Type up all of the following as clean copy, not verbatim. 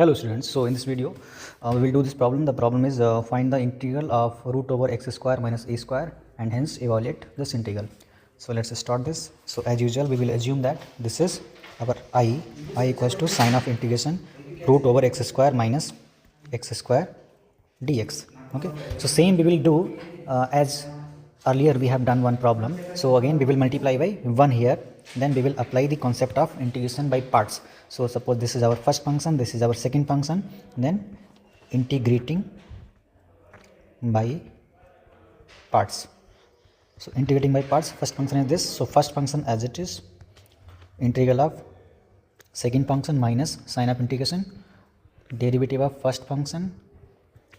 Hello students, so in this video we will do this problem. The problem is find the integral of root over x square minus a square and hence evaluate this integral. So let's start this. So as usual we will assume that this is our I equals to sine of integration root over x square minus x square dx. Okay, so same we will do as earlier we have done one problem. So again we will multiply by 1 here, then we will apply the concept of integration by parts. So suppose this is our first function, this is our second function, then integrating by parts. So integrating by parts, first function is this. So first function as it is, integral of second function minus sine of integration, derivative of first function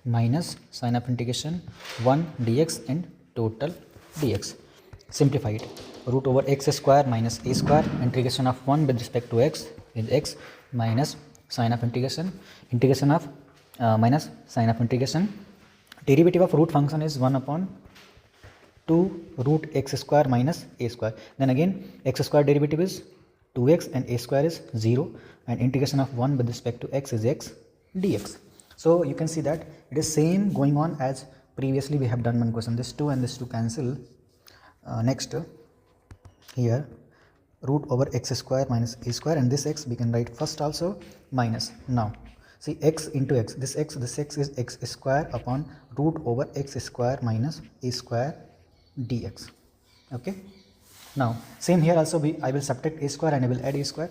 minus sine of integration 1 dx and total dx. Simplify it. Root over x square minus a square, integration of 1 with respect to x is x minus sine of integration of minus sine of integration. Derivative of root function is 1 upon 2 root x square minus a square. Then again x square derivative is 2x and a square is 0, and integration of 1 with respect to x is x dx. So you can see that it is same going on as previously we have done one question. This 2 and this 2 cancel. Next here root over x square minus a square, and this x we can write first also minus. Now see x into x, this x is x square upon root over x square minus a square dx. Okay, now same here also I will subtract a square and I will add a square.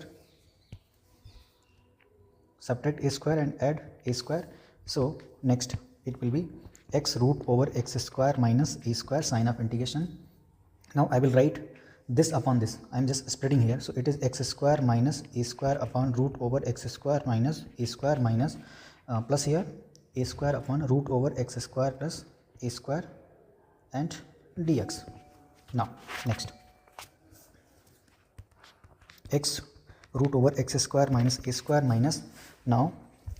Subtract a square and add a square. So next it will be x root over x square minus a square sine of integration. Now I will write this upon this. I am just splitting here. So it is x square minus a square upon root over x square minus a square minus plus here a square upon root over x square plus a square and dx. Now next x root over x square minus a square minus, now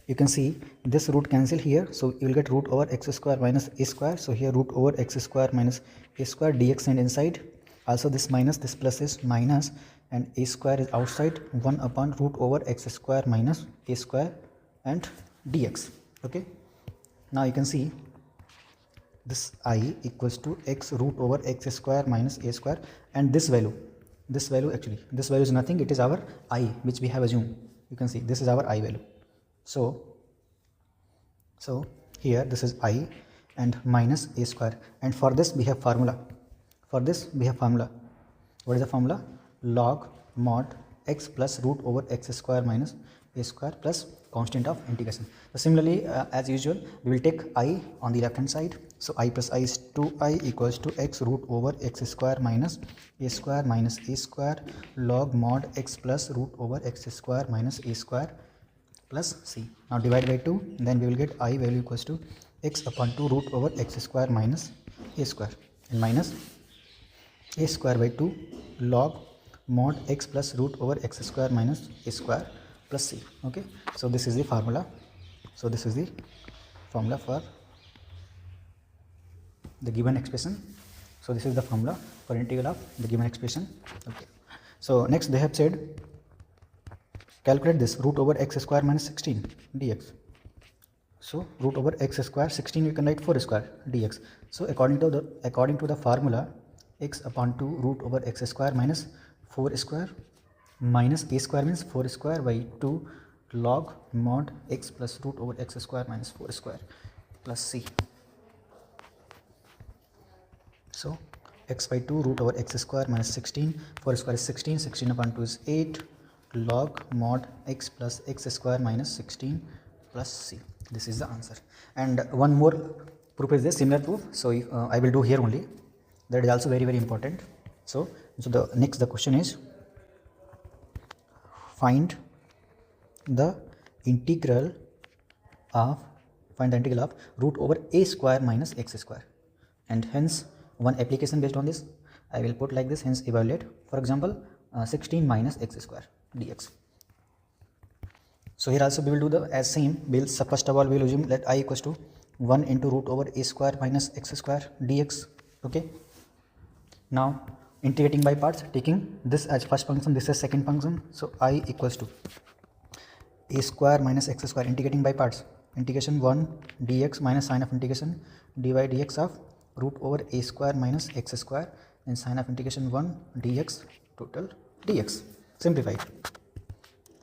you can see this root cancel here, so you will get root over x square minus a square. So here root over x square minus a square dx, and inside also this minus, this plus is minus, and a square is outside, 1 upon root over x square minus a square and dx. Okay, now you can see this I equals to x root over x square minus a square, and this value actually this value is nothing, it is our I which we have assumed. You can see this is our I value. So here this is I and minus a square, and for this we have formula. What is the formula? Log mod x plus root over x square minus a square plus constant of integration. So similarly as usual we will take I on the left hand side. So I plus I is 2I equals to x root over x square minus a square log mod x plus root over x square minus a square plus c. Now divide by 2, then we will get I value equals to x upon 2 root over x square minus a square and minus a square by 2 log mod x plus root over x square minus a square plus c. Okay, so this is the formula. So this is the formula for the given expression. So this is the formula for integral of the given expression. Okay, so next they have said calculate this root over x square minus 16 dx. So root over x square 16 you can write 4 square dx. So according to the formula, x upon 2 root over x square minus 4 square minus a square means 4 square by 2 log mod x plus root over x square minus 4 square plus c. So x by 2 root over x square minus 16, 4 square is 16, 16 upon 2 is 8 log mod x plus x square minus 16 plus c. This is the answer. And one more proof is this, similar proof. So if, I will do here only. That is also very important. So the question is find the integral of root over a square minus x square, and hence one application based on this I will put like this, hence evaluate. For example 16 minus x square dx. So here also we will do the as same. First of all we will assume that I equals to 1 into root over a square minus x square dx. Okay, now integrating by parts, taking this as first function, this as second function. So I equals to a square minus x square, integrating by parts, integration 1 dx minus sine of integration dy dx of root over a square minus x square and sine of integration 1 dx total dx, simplified.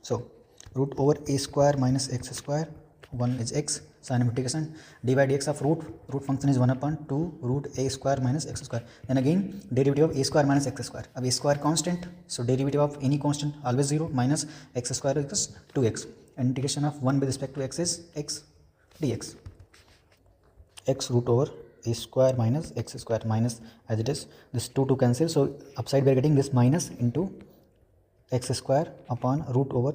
So root over a square minus x square, 1 is x, sine of integration dy dx of root function is 1 upon 2 root a square minus x square. Then again derivative of a square minus x square. अब a square constant, so derivative of any constant always 0 minus x square equals 2x. And integration of 1 with respect to x is x dx. X root over a square minus x square minus, as it is, this 2 cancel, so upside we are getting this minus into x square upon root over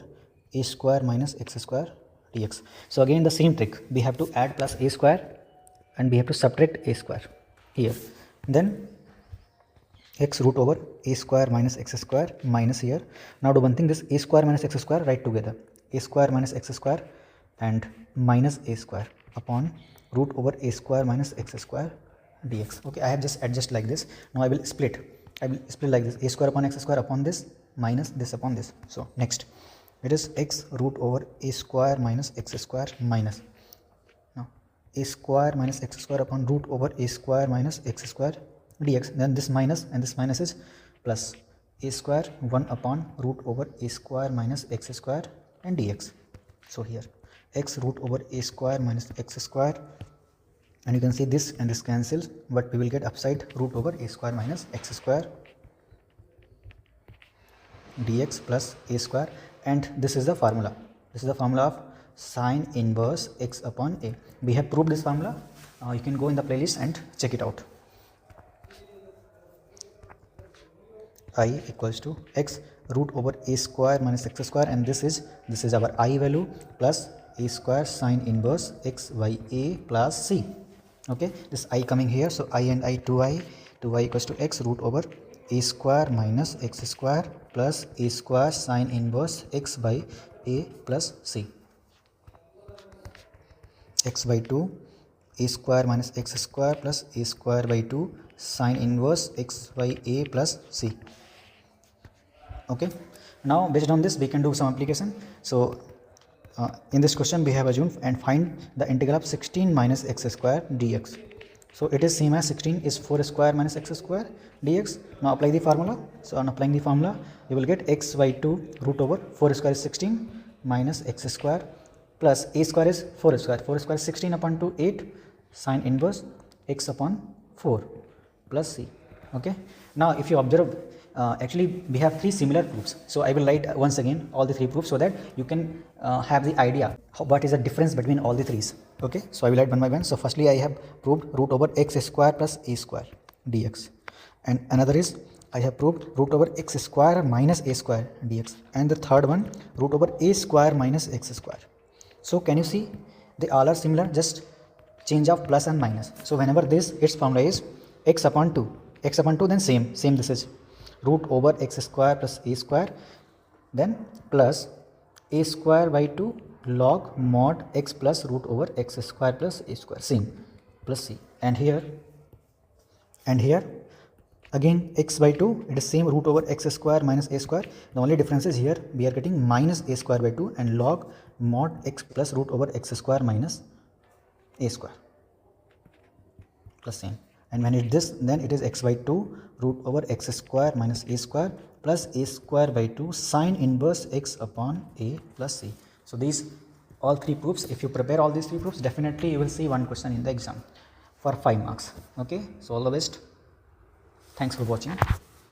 a square minus x square dx. So again the same trick, we have to add plus a square and we have to subtract a square here. Then x root over a square minus x square minus here. Now do one thing, this a square minus x square write together, a square minus x square and minus a square upon root over a square minus x square dx. Okay, I have just adjust like this. Now I will split like this, a square upon x square upon this minus this upon this. So next it is x root over a square minus x square minus, now a square minus x square upon root over a square minus x square dx. Then this minus and this minus is plus a square 1 upon root over a square minus x square and dx. So here x root over a square minus x square, and you can see this and this cancels, but we will get upside root over a square minus x square dx plus a square. And this is the formula, of sine inverse x upon a. We have proved this formula, you can go in the playlist and check it out. I equals to x root over a square minus x square, and this is our I value, plus a square sine inverse x by a plus c. Okay, this I coming here, so I and I, 2i equals to x root over a square minus x square plus a square sine inverse x by a plus c, x by 2 a square minus x square plus a square by 2 sine inverse x by a plus c. Okay, now based on this we can do some application. So in this question we have assumed and find the integral of 16 minus x square dx. So it is same as 16 is 4 square minus x square dx. Now apply the formula. So on applying the formula, you will get x by 2 root over 4 square is 16 minus x square plus a square is 4 square. 4 square is 16 upon 2, 8 sine inverse x upon 4 plus c. Okay. Now if you observe, actually we have 3 similar proofs. So I will write once again all the 3 proofs so that you can have the idea what is the difference between all the 3's. Okay, so I will write one by one. So firstly I have proved root over x square plus a square dx, and another is I have proved root over x square minus a square dx, and the third one root over a square minus x square. So can you see they all are similar, just change of plus and minus. So whenever this, its formula is x upon 2, then same this is root over x square plus a square, then plus a square by 2 log mod x plus root over x square plus a square, same plus c. And here again x by 2, it is same root over x square minus a square. The only difference is here we are getting minus a square by 2 and log mod x plus root over x square minus a square plus same. And when it this, then it is x by 2 root over x square minus a square plus a square by 2 sine inverse x upon a plus c. So these all 3 proofs, if you prepare all these 3 proofs, definitely you will see one question in the exam for 5 marks. Okay, so all the best. Thanks for watching.